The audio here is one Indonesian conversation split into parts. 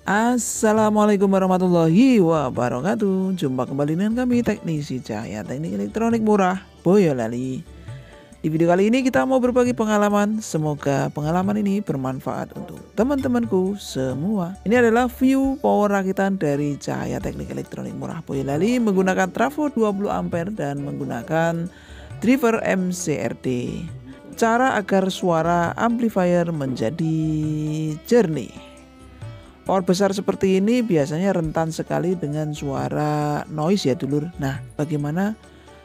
Assalamualaikum warahmatullahi wabarakatuh. Jumpa kembali dengan kami teknisi cahaya teknik elektronik murah Boyolali. Di video kali ini kita mau berbagi pengalaman. Semoga pengalaman ini bermanfaat untuk teman-temanku semua. Ini adalah view power rakitan dari cahaya teknik elektronik murah Boyolali menggunakan trafo 20 ampere dan menggunakan driver MCRD. Cara agar suara amplifier menjadi jernih. Power besar seperti ini biasanya rentan sekali dengan suara noise ya dulur. Nah, bagaimana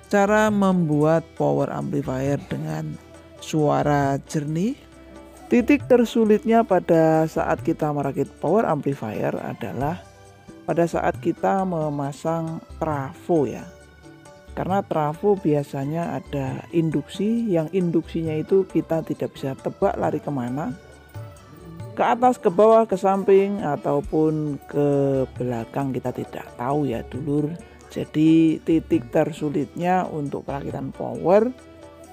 cara membuat power amplifier dengan suara jernih? Titik tersulitnya pada saat kita merakit power amplifier adalah pada saat kita memasang trafo ya. Karena trafo biasanya ada induksi, yang induksinya itu kita tidak bisa tebak lari kemana. Ke atas, ke bawah, ke samping, ataupun ke belakang kita tidak tahu ya dulur. Jadi titik tersulitnya untuk perakitan power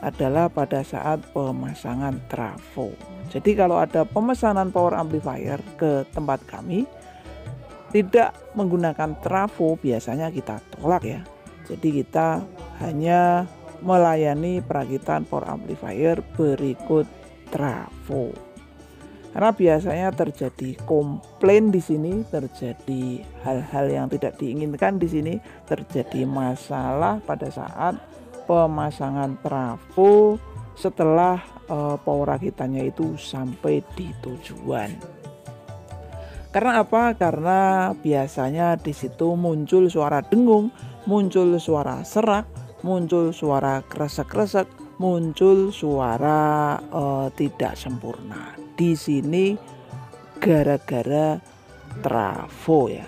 adalah pada saat pemasangan trafo. Jadi kalau ada pemesanan power amplifier ke tempat kami tidak menggunakan trafo, biasanya kita tolak ya. Jadi kita hanya melayani perakitan power amplifier berikut trafo. Karena biasanya terjadi komplain di sini, terjadi hal-hal yang tidak diinginkan di sini, terjadi masalah pada saat pemasangan trafo setelah power rakitannya itu sampai di tujuan. Karena apa? Karena biasanya di situ muncul suara dengung, muncul suara serak, muncul suara kresek-kresek, muncul suara tidak sempurna. Di sini gara-gara trafo ya.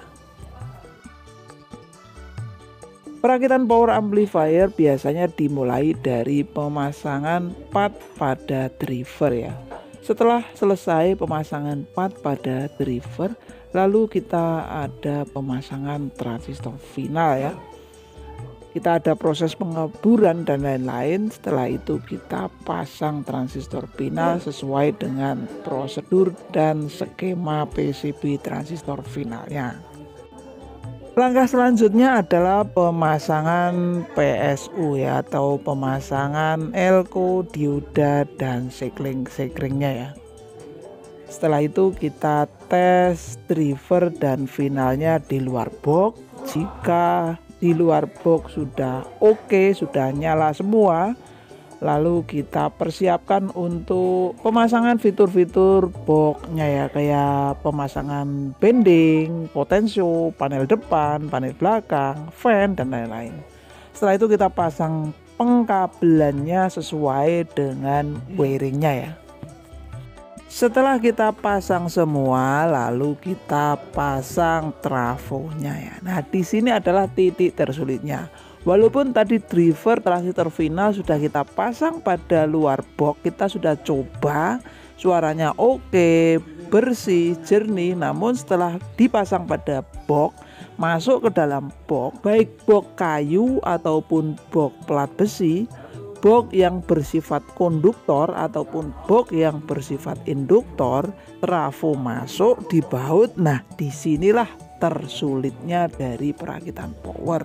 Perakitan power amplifier biasanya dimulai dari pemasangan part pada driver ya. Setelah selesai pemasangan part pada driver, lalu kita ada pemasangan transistor final ya. Kita ada proses pengeburan dan lain-lain. Setelah itu kita pasang transistor final sesuai dengan prosedur dan skema PCB transistor finalnya. Langkah selanjutnya adalah pemasangan PSU ya, atau pemasangan elko, dioda dan sekring-sekringnya ya. Setelah itu kita tes driver dan finalnya di luar box. Jika di luar box sudah oke, sudah nyala semua, lalu kita persiapkan untuk pemasangan fitur-fitur boxnya ya, kayak pemasangan bending, potensio, panel depan, panel belakang, fan dan lain-lain. Setelah itu kita pasang pengkabelannya sesuai dengan wiringnya ya. Setelah kita pasang semua, lalu kita pasang trafonya ya. Nah, di sini adalah titik tersulitnya. Walaupun tadi driver transistor final sudah kita pasang pada luar box, kita sudah coba, suaranya oke, bersih, jernih. Namun setelah dipasang pada box, masuk ke dalam box, baik box kayu ataupun box plat besi, box yang bersifat konduktor ataupun box yang bersifat induktor, trafo masuk di baut. Nah, disinilah tersulitnya dari perakitan power.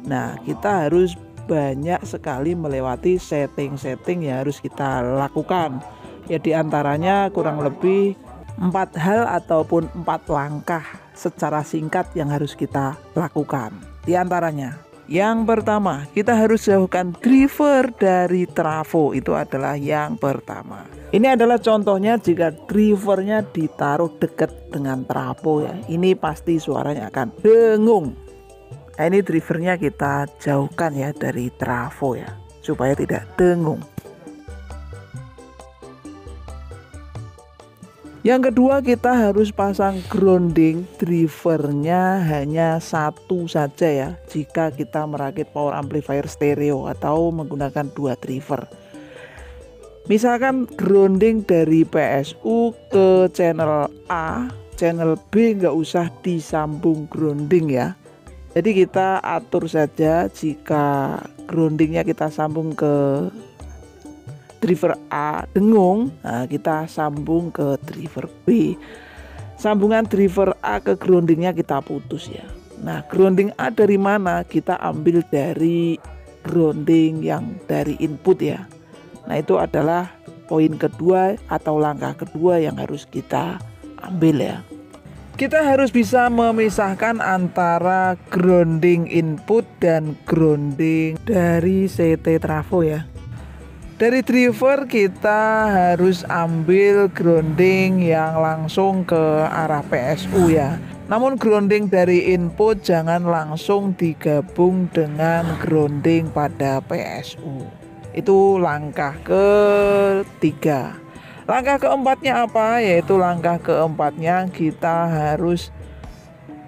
Nah, kita harus banyak sekali melewati setting-setting yang harus kita lakukan. Ya, diantaranya kurang lebih 4 hal ataupun 4 langkah secara singkat yang harus kita lakukan. Di antaranya, yang pertama, kita harus jauhkan driver dari trafo. Itu adalah yang pertama. Ini adalah contohnya jika drivernya ditaruh dekat dengan trafo ya. Ini pasti suaranya akan dengung. Nah, ini drivernya kita jauhkan ya dari trafo ya, supaya tidak dengung. Yang kedua, kita harus pasang grounding. Drivernya hanya satu saja ya, jika kita merakit power amplifier stereo atau menggunakan 2 driver. Misalkan grounding dari PSU ke channel A, channel B nggak usah disambung grounding ya. Jadi kita atur saja, jika groundingnya kita sambung ke driver A dengung, nah kita sambung ke driver B. sambungan driver A ke groundingnya kita putus ya. Nah, grounding A dari mana? Kita ambil dari grounding yang dari input ya. Nah, itu adalah poin kedua atau langkah kedua yang harus kita ambil ya. Kita harus bisa memisahkan antara grounding input dan grounding dari CT trafo ya. Dari driver kita harus ambil grounding yang langsung ke arah PSU ya. Namun grounding dari input jangan langsung digabung dengan grounding pada PSU. Itu langkah ketiga. Langkah keempatnya apa? Yaitu langkah keempatnya kita harus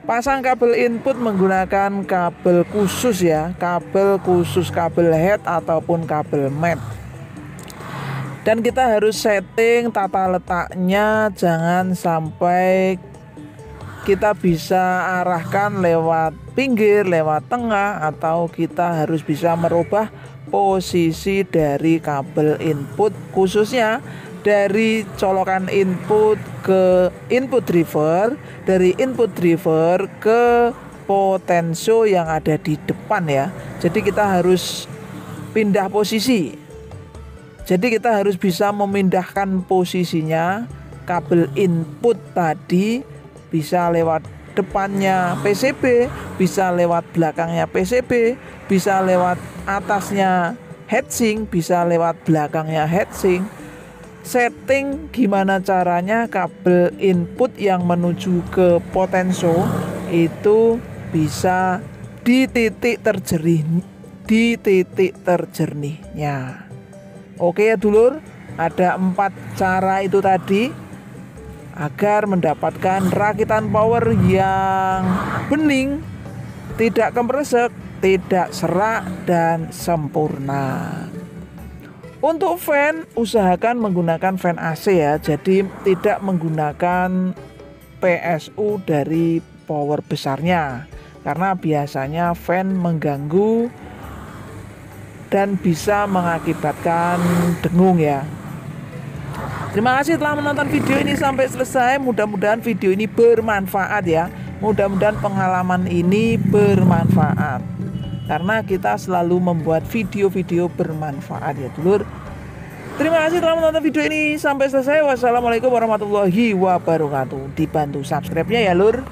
pasang kabel input menggunakan kabel khusus ya. Kabel khusus, kabel head ataupun kabel mat. Dan kita harus setting tata letaknya, jangan sampai kita bisa arahkan lewat pinggir, lewat tengah, atau kita harus bisa merubah posisi dari kabel input, khususnya dari colokan input ke input driver, dari input driver ke potensio yang ada di depan ya. Jadi kita harus pindah posisi. Jadi kita harus bisa memindahkan posisinya kabel input tadi, bisa lewat depannya PCB, bisa lewat belakangnya PCB, bisa lewat atasnya heatsink, bisa lewat belakangnya heatsink. Setting gimana caranya kabel input yang menuju ke potensio itu bisa di titik terjernihnya. Oke ya dulur, ada 4 cara itu tadi agar mendapatkan rakitan power yang bening, tidak kemresek, tidak serak dan sempurna. Untuk fan, usahakan menggunakan fan AC ya, jadi tidak menggunakan PSU dari power besarnya, karena biasanya fan mengganggu dan bisa mengakibatkan dengung ya. Terima kasih telah menonton video ini sampai selesai. Mudah-mudahan video ini bermanfaat ya. Mudah-mudahan pengalaman ini bermanfaat, karena kita selalu membuat video-video bermanfaat ya dulur. Terima kasih telah menonton video ini sampai selesai. Wassalamualaikum warahmatullahi wabarakatuh. Dibantu subscribe-nya ya lur.